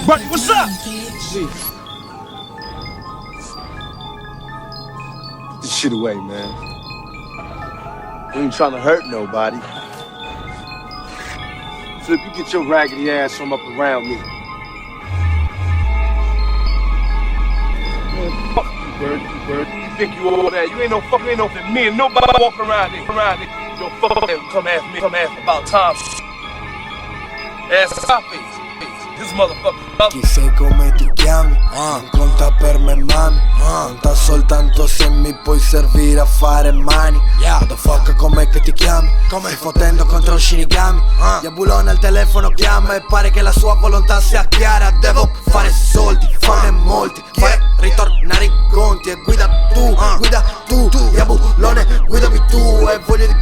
Buddy, what's up? G. Get this shit away, man. We ain't trying to hurt nobody. Flip, you get your raggedy ass from up around me. Man, fuck you, bird, you bird. You think you all that? You ain't no fucking me and nobody walking around here. Yo, fuck them, come ask me about time. Ass my face. This motherfucker. Chi sei come ti chiami? Non conta per me mami. Conta soltanto se mi puoi servire a fare mani. Motherfucker, com'è che ti chiami? Stai fottendo contro un shinigami. Diabolone al telefono chiama e pare che la sua volontà sia chiara. Devo fare soldi, farne molti, fare ritornare i conti. E guida tu, Diabolone, guidami tu. E voglio di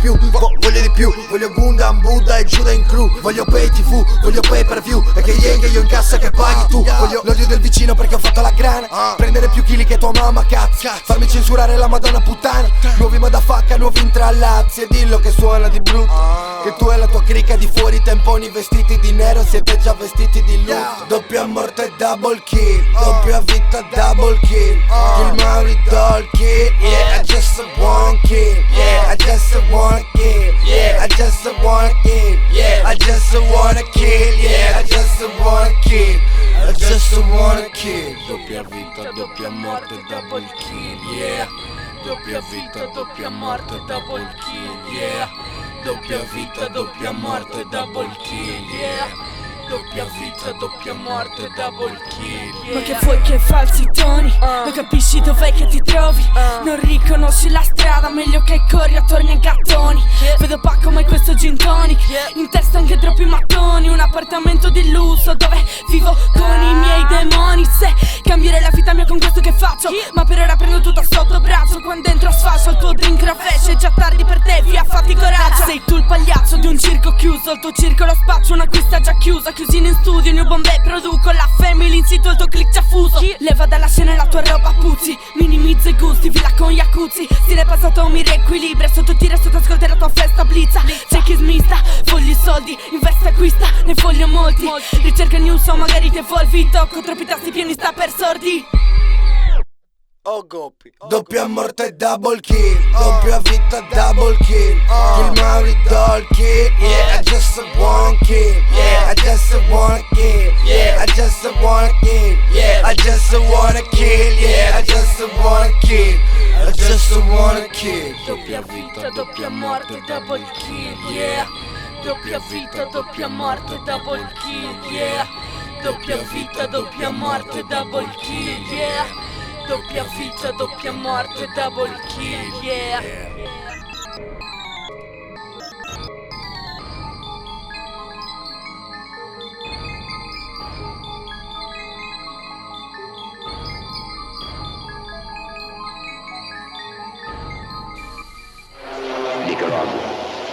più, voglio Gundam, Buddha e Giuda in crew. Voglio pay TV, voglio pay per view. E che io in cassa che paghi tu. Voglio l'odio del vicino perché ho fatto la grana. Prendere più chili che tua mamma, cazzo. Farmi censurare la madonna puttana. Nuovi madafacca, nuovi intrallazzi. E dillo che suona di brutto, che tu e la tua cricca di fuori temponi vestiti di nero siete già vestiti di luto. Doppia morte e double kill, doppia vita double kill. Kill Mauri doll kill, yeah, I just wanna kill. Yeah, I just wanna kill. Yeah, I just wanna kill. Yeah, I just wanna kill. Yeah, I just wanna kill. I just wanna kill. Doppia vita, doppia morte, double kill, yeah. Doppia vita, doppia morte, double kill, yeah. Doppia vita, doppia morte, double kill, yeah. Doppia vita, doppia morte, double kill, yeah. Ma che vuoi che falsi toni? Non capisci dov'è che ti trovi? Non riconosci la strada, meglio che corri attorno ai gattoni. Vedo pa' come questo gin tonic, in testa anche troppi mattoni. Un appartamento di lusso dove vivo con i miei demoni. Se cambierei la vita mia con questo che faccio, ma per ora prendo tutto sotto braccio. Quando entro a sfascio il tuo drink rovescia. È già tardi per te, via fatti coraggio. Sei tu il pagliaccio di un circo chiuso, il tuo circolo spaccio, una acquista già chiusa. Chiusino in studio, New Bombay produco la family in sito, il tuo click già fuso. Leva dalla scena la tua roba puzzi, minimizza i gusti, villa con jacuzzi. Stile passato mi riequilibra, sotto tira, sotto ascolta la tua festa blizza. C'è chi smista, voglio i soldi, investe acquista, ne voglio molti. Ricerca news o magari ti evolvi, tocco troppi tasti pieni, sta per sordi. Oh Goppi. Doppia morte double kill, doppia vita double kill. Kill Mauri doll kill, yeah, I just wanna kill. Yeah, I just wanna kill. Yeah, I just wanna kill. Yeah, I just wanna kill. Yeah, I just wanna kill. I just wanna kill. Doppia vita, doppia morte, double kill, yeah. Doppia vita, doppia morte, double kill, yeah. Doppia vita, doppia morte, double kill, yeah. Doppia vita, doppia morte, double kill, yeah.